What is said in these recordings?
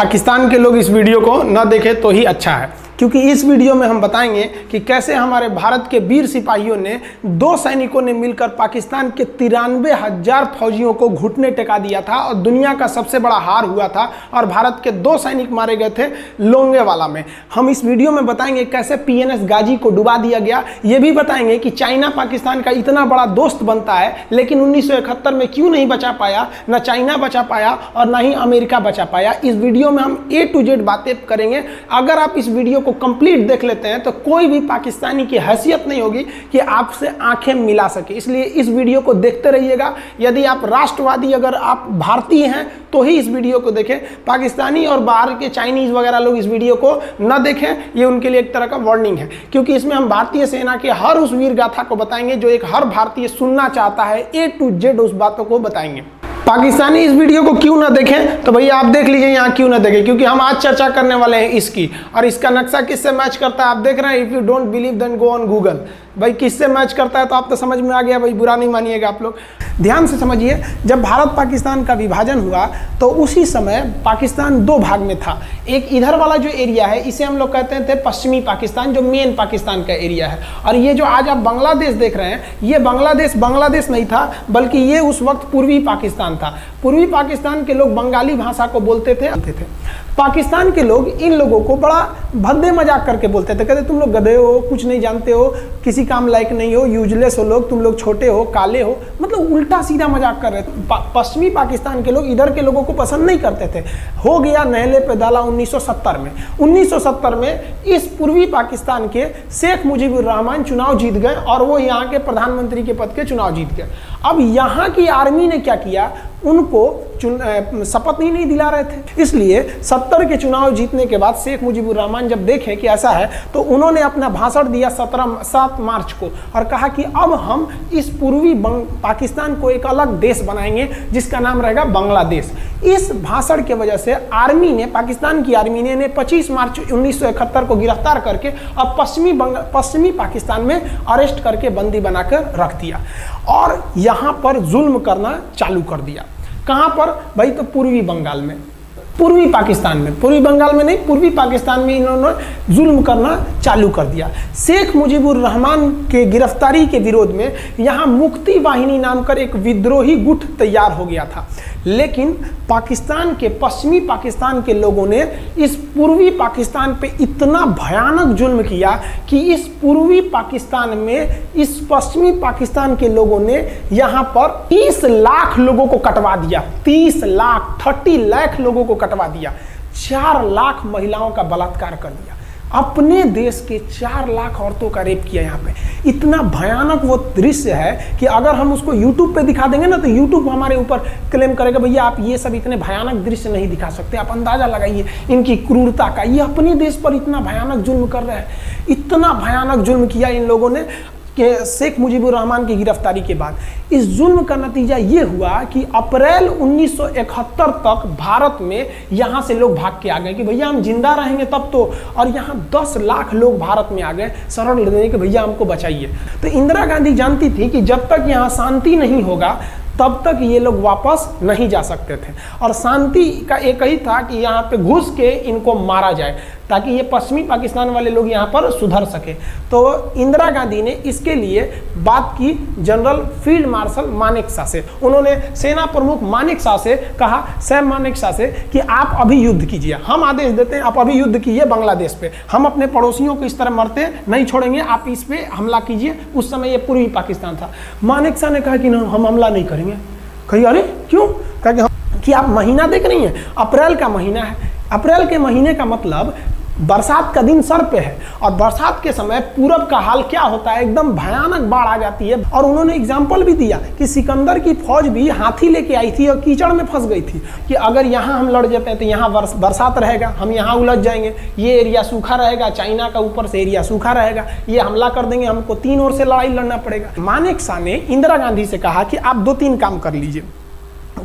पाकिस्तान के लोग इस वीडियो को न देखें तो ही अच्छा है, क्योंकि इस वीडियो में हम बताएंगे कि कैसे हमारे भारत के वीर सिपाहियों ने 2 सैनिकों ने मिलकर पाकिस्तान के 93,000 फौजियों को घुटने टेका दिया था और दुनिया का सबसे बड़ा हार हुआ था और भारत के 2 सैनिक मारे गए थे लोंगेवाला में। हम इस वीडियो में बताएंगे कैसे PNS गाजी को डुबा दिया गया। ये भी बताएंगे कि चाइना पाकिस्तान का इतना बड़ा दोस्त बनता है, लेकिन 1971 में क्यों नहीं बचा पाया, ना चाइना बचा पाया और ना ही अमेरिका बचा पाया। इस वीडियो में हम A to Z बातें करेंगे। अगर आप इस वीडियो को कंप्लीट देख लेते हैं तो कोई भी पाकिस्तानी की हैसियत नहीं होगी कि आपसे आंखें मिला सके, इसलिए इस वीडियो को देखते रहिएगा। यदि आप राष्ट्रवादी, अगर आप भारतीय हैं तो ही इस वीडियो को देखें। पाकिस्तानी और बाहर के चाइनीज वगैरह लोग इस वीडियो को न देखें, ये उनके लिए एक तरह का वार्निंग है, क्योंकि इसमें हम भारतीय सेना के हर उस वीर गाथा को बताएंगे जो एक हर भारतीय सुनना चाहता है। A to Z उस बातों को बताएंगे। पाकिस्तानी इस वीडियो को क्यों ना देखें, तो भैया आप देख लीजिए यहाँ क्यों ना देखें, क्योंकि हम आज चर्चा करने वाले हैं इसकी, और इसका नक्शा किससे मैच करता है आप देख रहे हैं। If you don't believe then go on Google. भाई किससे मैच करता है तो आप तो समझ में आ गया, भाई बुरा नहीं मानिएगा आप लोग। ध्यान से समझिए, जब भारत पाकिस्तान का विभाजन हुआ तो उसी समय पाकिस्तान 2 भाग में था। एक इधर वाला जो एरिया है इसे हम लोग कहते थे पश्चिमी पाकिस्तान, जो मेन पाकिस्तान का एरिया है। और ये जो आज आप बांग्लादेश देख रहे हैं, ये बांग्लादेश नहीं था, बल्कि ये उस वक्त पूर्वी पाकिस्तान था। पूर्वी पाकिस्तान के लोग बंगाली भाषा को बोलते थे। पाकिस्तान के लोग इन लोगों को बड़ा भद्दे मजाक करके बोलते थे, कहते तुम लोग गधे हो, कुछ नहीं जानते हो, किसी काम लायक नहीं हो, यूजलेस हो लोग, तुम लोग छोटे हो, काले हो, मतलब उल्टा सीधा मजाक कर रहे थे। पश्चिमी पाकिस्तान के लोग इधर के लोगों को पसंद नहीं करते थे। हो गया नहले पे दाला 1970 में। 1970 में इस पूर्वी पाकिस्तान के शेख मुजीबुर रहमान चुनाव जीत गए और वो यहाँ के प्रधानमंत्री के पद के चुनाव जीत गए। अब यहाँ की आर्मी ने क्या किया, उनको शपथ ही नहीं दिला रहे थे। इसलिए 70 के चुनाव जीतने के बाद शेख मुजीबुर रहमान जब देखे कि ऐसा है, तो उन्होंने अपना भाषण दिया 7 मार्च को और कहा कि अब हम इस पूर्वी पाकिस्तान को एक अलग देश बनाएंगे जिसका नाम रहेगा बांग्लादेश। इस भाषण की वजह से आर्मी ने, पाकिस्तान की आर्मी ने 25 मार्च 1971 को गिरफ्तार करके अब पश्चिमी पाकिस्तान में अरेस्ट करके बंदी बनाकर रख दिया और यहाँ पर जुल्म करना चालू कर दिया। कहाँ पर भाई, तो पूर्वी बंगाल में, पूर्वी पाकिस्तान में, पूर्वी बंगाल में नहीं, पूर्वी पाकिस्तान में इन्होंने जुल्म करना चालू कर दिया। शेख मुजीबुर रहमान के गिरफ्तारी के विरोध में यहाँ मुक्ति वाहिनी नाम कर एक विद्रोही गुट तैयार हो गया था, लेकिन पाकिस्तान के, पश्चिमी पाकिस्तान के लोगों ने इस पूर्वी पाकिस्तान पे इतना भयानक जुल्म किया कि इस पूर्वी पाकिस्तान में, इस पश्चिमी पाकिस्तान के लोगों ने यहाँ पर 30 लाख लोगों को कटवा दिया। 30 लाख लोगों को कटवा दिया। 4 लाख महिलाओं का बलात्कार कर दिया। अपने देश के 4 लाख औरतों का रेप किया यहाँ पे। इतना भयानक वो दृश्य है कि अगर हम उसको YouTube पे दिखा देंगे ना, तो YouTube हमारे ऊपर क्लेम करेगा, भैया आप ये सब इतने भयानक दृश्य नहीं दिखा सकते। आप अंदाजा लगाइए इनकी क्रूरता का। ये अपने देश पर इतना भयानक जुल्म कर रहे हैं। इतना भयानक जुल्म किया इन लोगों ने कि शेख मुजीबुर रहमान की गिरफ्तारी के बाद इस जुल्म का नतीजा ये हुआ कि अप्रैल 1971 तक भारत में यहाँ से लोग भाग के आ गए कि भैया हम जिंदा रहेंगे तब तो। और यहाँ 10 लाख लोग भारत में आ गए शरण लेने कि भैया हमको बचाइए। तो इंदिरा गांधी जानती थी कि जब तक यहाँ शांति नहीं होगा तब तक ये लोग वापस नहीं जा सकते थे, और शांति का एक ही था कि यहाँ पे घुस के इनको मारा जाए ताकि ये पश्चिमी पाकिस्तान वाले लोग यहाँ पर सुधर सके। तो इंदिरा गांधी ने इसके लिए बात की जनरल फील्ड मार्शल मानेकशॉ से। उन्होंने सेना प्रमुख मानेकशॉ से कहा, सैम मानेकशॉ से, कि आप अभी युद्ध कीजिए, हम आदेश देते हैं, आप अभी युद्ध कीजिए बांग्लादेश पे, हम अपने पड़ोसियों को इस तरह मरते नहीं छोड़ेंगे, आप इस पे हमला कीजिए। उस समय ये पूर्वी पाकिस्तान था। मानेकशॉ ने कहा कि ना, हम हमला नहीं करेंगे। कही अरे क्यों? कहा कि आप महीना देख रही हैं, अप्रैल का महीना है। अप्रैल के महीने का मतलब बरसात का दिन सर पे है, और बरसात के समय पूरब का हाल क्या होता है, एकदम भयानक बाढ़ आ जाती है। और उन्होंने एग्जाम्पल भी दिया कि सिकंदर की फौज भी हाथी लेके आई थी और कीचड़ में फंस गई थी कि अगर यहाँ हम लड़ जाते हैं तो यहाँ बरसात रहेगा, हम यहाँ उलझ जाएंगे, ये एरिया सूखा रहेगा, चाइना का ऊपर से एरिया सूखा रहेगा, ये हमला कर देंगे, हमको 3 ओर से लड़ाई लड़ना पड़ेगा। मानेकशॉ ने इंदिरा गांधी से कहा कि आप 2-3 काम कर लीजिए।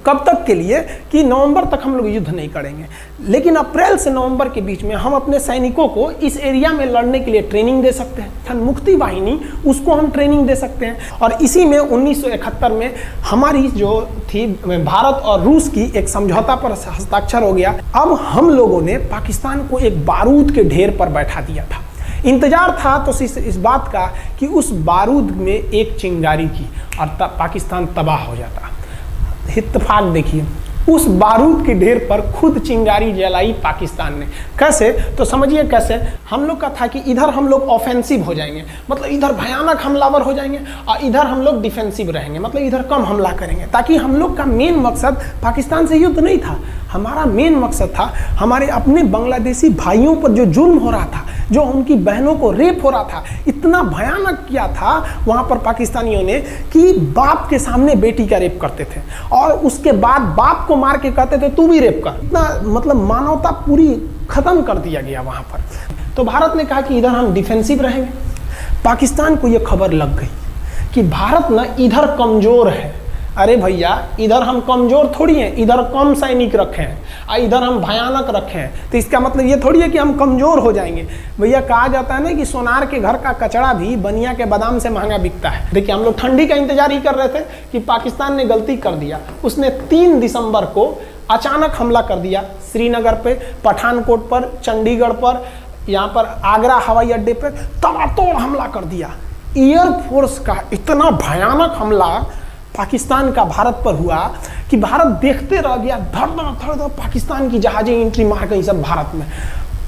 कब तक के लिए कि नवंबर तक हम लोग युद्ध नहीं करेंगे, लेकिन अप्रैल से नवंबर के बीच में हम अपने सैनिकों को इस एरिया में लड़ने के लिए ट्रेनिंग दे सकते हैं। मुक्ति वाहिनी उसको हम ट्रेनिंग दे सकते हैं। और इसी में 1971 में हमारी जो थी भारत और रूस की एक समझौता पर हस्ताक्षर हो गया। अब हम लोगों ने पाकिस्तान को एक बारूद के ढेर पर बैठा दिया था। इंतजार था तो इस बात का कि उस बारूद में एक चिंगारी की और पाकिस्तान तबाह हो जाता। इत्तेफाक देखिए, उस बारूद के ढेर पर खुद चिंगारी जलाई पाकिस्तान ने। कैसे? तो समझिए कैसे। हम लोग का था कि इधर हम लोग ऑफेंसिव हो जाएंगे, मतलब इधर भयानक हमलावर हो जाएंगे, और इधर हम लोग डिफेंसिव रहेंगे, मतलब इधर कम हमला करेंगे, ताकि हम लोग का मेन मकसद पाकिस्तान से युद्ध नहीं था। हमारा मेन मकसद था हमारे अपने बांग्लादेशी भाइयों पर जो जुल्म हो रहा था, जो उनकी बहनों को रेप हो रहा था, इतना भयानक किया था वहाँ पर पाकिस्तानियों ने कि बाप के सामने बेटी का रेप करते थे और उसके बाद बाप को मार के कहते थे तू भी रेप कर। इतना मतलब मानवता पूरी खत्म कर दिया गया वहाँ पर। तो भारत ने कहा कि इधर हम डिफेंसिव रहेंगे। पाकिस्तान को ये खबर लग गई कि भारत ना इधर कमज़ोर है। अरे भैया, इधर हम कमज़ोर थोड़ी हैं, इधर कम सैनिक रखे हैं और इधर हम भयानक रखे हैं, तो इसका मतलब ये थोड़ी है कि हम कमज़ोर हो जाएंगे। भैया कहा जाता है ना कि सोनार के घर का कचड़ा भी बनिया के बादाम से महंगा बिकता है। देखिए, हम लोग ठंडी का इंतजार ही कर रहे थे कि पाकिस्तान ने गलती कर दिया। उसने 3 दिसंबर को अचानक हमला कर दिया श्रीनगर पे, पठानकोट पर, चंडीगढ़ पर, यहाँ पर आगरा हवाई अड्डे पर तबातोड़ हमला कर दिया। एयरफोर्स का इतना भयानक हमला पाकिस्तान का भारत पर हुआ कि भारत देखते रह गया। धड़ धड़ पाकिस्तान की जहाजें एंट्री मार गई सब भारत में,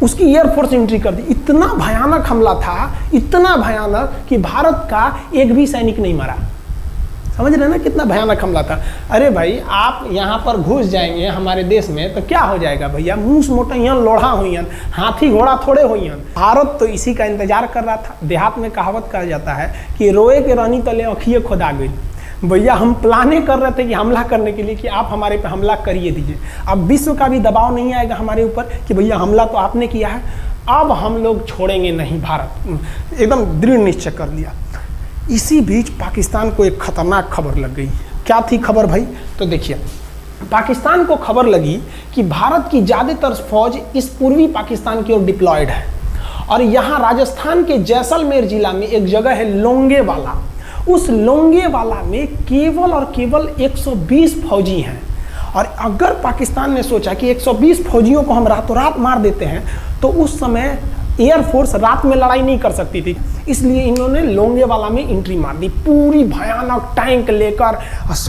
उसकी एयरफोर्स एंट्री कर दी। इतना भयानक हमला था, इतना भयानक कि भारत का एक भी सैनिक नहीं मरा। समझ रहे ना कितना भयानक हमला था। अरे भाई, आप यहाँ पर घुस जाएंगे हमारे देश में तो क्या हो जाएगा भैया? मूस मोटैयन लोढ़ा हुईन, हाथी घोड़ा थोड़े हुईन। भारत तो इसी का इंतजार कर रहा था। देहात में कहावत कहा जाता है कि रोए के रानी तले अखिए खुदा गई। भैया, हम प्लाने कर रहे थे कि हमला करने के लिए कि आप हमारे पे हमला करिए दीजिए। अब विश्व का भी दबाव नहीं आएगा हमारे ऊपर कि भैया हमला तो आपने किया है, अब हम लोग छोड़ेंगे नहीं। भारत एकदम दृढ़ निश्चय कर लिया। इसी बीच पाकिस्तान को एक खतरनाक खबर लग गई। क्या थी खबर भाई? तो देखिए, पाकिस्तान को खबर लगी कि भारत की ज़्यादातर फौज इस पूर्वी पाकिस्तान की ओर डिप्लॉयड है और यहाँ राजस्थान के जैसलमेर जिला में एक जगह है लोंगेवाला। उस लोंगेवाला में केवल और केवल 120 फौजी हैं। और अगर पाकिस्तान ने सोचा कि 120 फौजियों को हम रातों रात मार देते हैं तो उस समय एयरफोर्स रात में लड़ाई नहीं कर सकती थी, इसलिए इन्होंने लोंगेवाला में एंट्री मार दी। पूरी भयानक टैंक लेकर,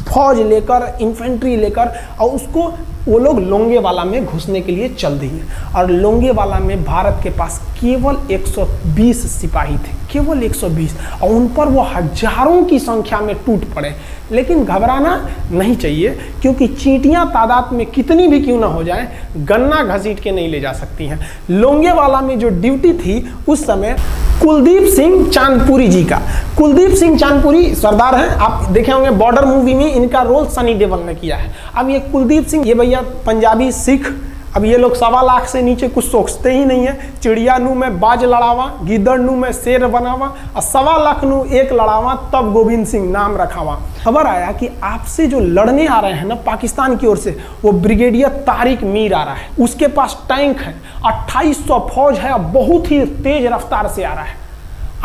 फौज लेकर, इन्फेंट्री लेकर, और उसको वो लोग लोंगेवाला में घुसने के लिए चल दिए। और लोंगेवाला में भारत के पास केवल 120 सिपाही थे, केवल 120, और उन पर वो हजारों की संख्या में टूट पड़े। लेकिन घबराना नहीं चाहिए, क्योंकि चींटियां तादाद में कितनी भी क्यों ना हो जाए, गन्ना घसीट के नहीं ले जा सकती हैं। लोंगेवाला में जो ड्यूटी थी उस समय कुलदीप सिंह चांदपुरी जी का। कुलदीप सिंह चांदपुरी सरदार हैं, आप देखे होंगे बॉर्डर मूवी में इनका रोल सनी देओल ने किया है। अब ये कुलदीप सिंह, ये भैया पंजाबी सिख, अब ये लोग 1.25 लाख से नीचे कुछ सोचते ही नहीं है। चिड़िया नू में बाज लड़ावा, गिदड़ नू में शेर बनावा, और 1.25 लाख नू एक लड़ावा, तब गोविंद सिंह नाम रखावा। खबर आया कि आपसे जो लड़ने आ रहे हैं ना पाकिस्तान की ओर से, वो ब्रिगेडियर तारिक मीर आ रहा है। उसके पास टैंक है, 2800 फौज है, बहुत ही तेज रफ्तार से आ रहा है।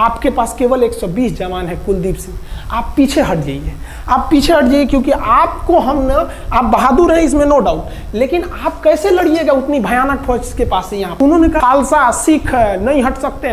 आपके पास केवल 120 जवान है कुलदीप सिंह, आप पीछे हट जाइए, आप पीछे हट जाइए, क्योंकि आपको हम ना, आप बहादुर हैं इसमें नो डाउट, लेकिन आप कैसे लड़िएगा उतनी भयानक फौज के पास से? यहाँ उन्होंने कहा खालसा सिख नहीं हट सकते,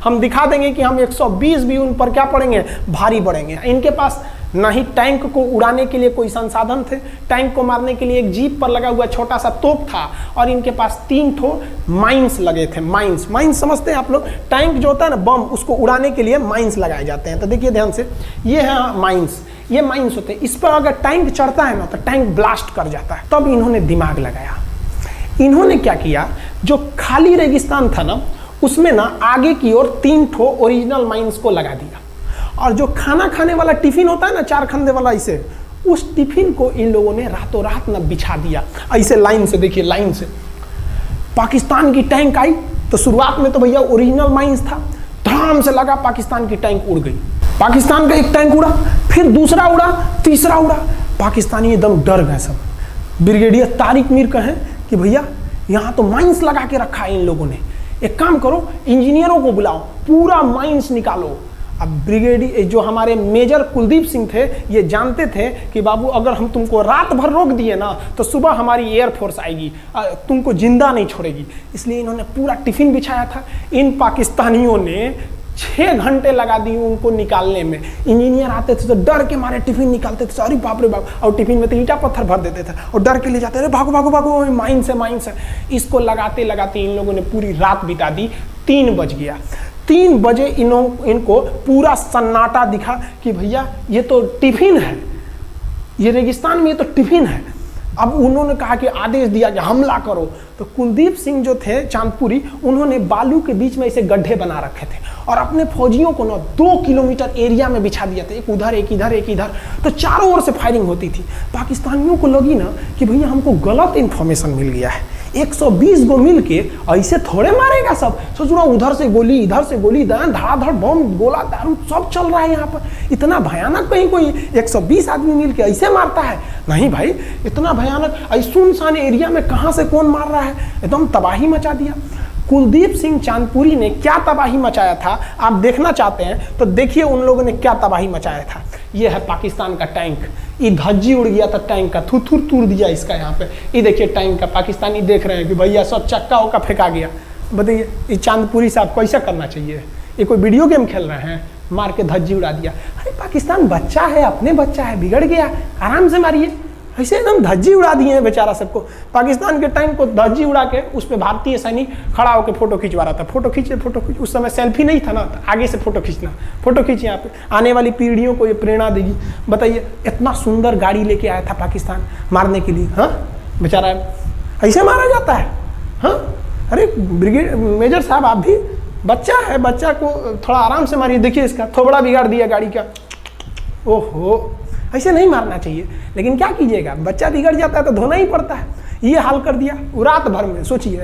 हम दिखा देंगे कि हम 120 भी उन पर क्या पड़ेंगे, भारी पड़ेंगे। इनके पास ना ही टैंक को उड़ाने के लिए कोई संसाधन थे, टैंक को मारने के लिए एक जीप पर लगा हुआ छोटा सा तोप था, और इनके पास 3 ठो माइंस लगे थे। माइंस समझते हैं आप लोग? टैंक जो होता है ना बम, उसको उड़ाने के लिए माइंस लगाए जाते हैं। तो देखिए ध्यान से, ये है माइंस, ये माइंस होते हैं। इस पर अगर टैंक चढ़ता है ना तो टैंक ब्लास्ट कर जाता है। तब इन्होंने दिमाग लगाया। इन्होंने क्या किया, जो खाली रेगिस्तान था ना उसमें ना आगे की ओर 3 ठो ओरिजिनल माइंस को लगा दिया, और जो खाना खाने वाला टिफिन होता है ना 4 खंदे वाला, इसे, उस टिफिन को इन लोगों ने रातों रात ना बिछा दिया ऐसे लाइन से। देखिए लाइन से पाकिस्तान की टैंक आई तो शुरुआत में तो भैया ओरिजिनल माइंस था, धड़ाम से लगा, पाकिस्तान की टैंक उड़ गई। पाकिस्तान का एक टैंक उड़ा, फिर दूसरा उड़ा, तीसरा उड़ा, पाकिस्तानी एकदम डर गए सब। ब्रिगेडियर तारिक मीर कहें कि भैया यहाँ तो माइंस लगा के रखा है इन लोगों ने, एक काम करो इंजीनियरों को बुलाओ, पूरा माइंस निकालो। अब ब्रिगेडियर जो हमारे मेजर कुलदीप सिंह थे ये जानते थे कि बाबू अगर हम तुमको रात भर रोक दिए ना तो सुबह हमारी एयरफोर्स आएगी, तुमको जिंदा नहीं छोड़ेगी। इसलिए इन्होंने पूरा टिफिन बिछाया था। इन पाकिस्तानियों ने 6 घंटे लगा दिए उनको निकालने में। इंजीनियर आते थे तो डर के मारे टिफिन निकालते थे, अरे बाप रे बाप, और टिफिन में तो ईंटा पत्थर भर देते थे और डर के ले जाते, अरे भागो भागो भागो माइंस है। इसको लगाते लगाते इन लोगों ने पूरी रात बिता दी। 3 बज गया। 3 बजे इनको पूरा सन्नाटा दिखा कि भैया ये तो टिफिन है, ये रेगिस्तान में ये तो टिफिन है। अब उन्होंने कहा कि आदेश दिया कि हमला करो। तो कुलदीप सिंह जो थे चांदपुरी, उन्होंने बालू के बीच में ऐसे गड्ढे बना रखे थे और अपने फौजियों को ना 2 किलोमीटर एरिया में बिछा दिया था, एक उधर एक इधर एक इधर। तो चारों ओर से फायरिंग होती थी। पाकिस्तानियों को लगी ना कि भैया हमको गलत इंफॉर्मेशन मिल गया है, 120 गो मिल के ऐसे थोड़े मारेगा सब। सोच रहा उधर से गोली इधर से गोली, धड़ाधड़ बम गोला दारू सब चल रहा है यहाँ पर। इतना भयानक कहीं कोई 120 आदमी मिल के ऐसे मारता है? नहीं भाई, इतना भयानक सुनसान एरिया में कहाँ से कौन मार रहा है? एकदम तबाही मचा दिया। कुलदीप सिंह चांदपुरी ने क्या तबाही मचाया था आप देखना चाहते हैं तो देखिए उन लोगों ने क्या तबाही मचाया था। ये है पाकिस्तान का टैंक, ये धज्जी उड़ गया था टैंक का, थुथुर तूर दिया इसका यहाँ पे। ये देखिए टैंक का, पाकिस्तानी देख रहे हैं कि भैया सब चक्का उक्का फेंका गया। बताइए ये चांदपुरी साहब कैसा करना चाहिए? ये कोई वीडियो गेम खेल रहे हैं? मार के धज्जी उड़ा दिया। अरे पाकिस्तान बच्चा है, अपने बच्चा है, बिगड़ गया, आराम से मारिए। ऐसे एकदम धज्जी उड़ा दिए हैं बेचारा सबको। पाकिस्तान के टैंक को धज्जी उड़ा के उस पर भारतीय सैनिक खड़ा होकर फोटो खिंचवा रहा था। फोटो खींचे। उस समय सेल्फी नहीं था ना, आगे से फोटो खींचना। फोटो खींचे यहाँ पे, आने वाली पीढ़ियों को ये प्रेरणा देगी। बताइए इतना सुंदर गाड़ी लेके आया था पाकिस्तान मारने के लिए। हाँ बेचारा ऐसे मारा जाता है? हाँ अरे ब्रिगेड मेजर साहब आप भी बच्चा है, बच्चा को थोड़ा आराम से मारिए। देखिए इसका थोबड़ा बिगाड़ दिया गाड़ी का। ओहो, ऐसे नहीं मारना चाहिए, लेकिन क्या कीजिएगा, बच्चा बिगड़ जाता है तो धोना ही पड़ता है। ये हाल कर दिया रात भर में। सोचिए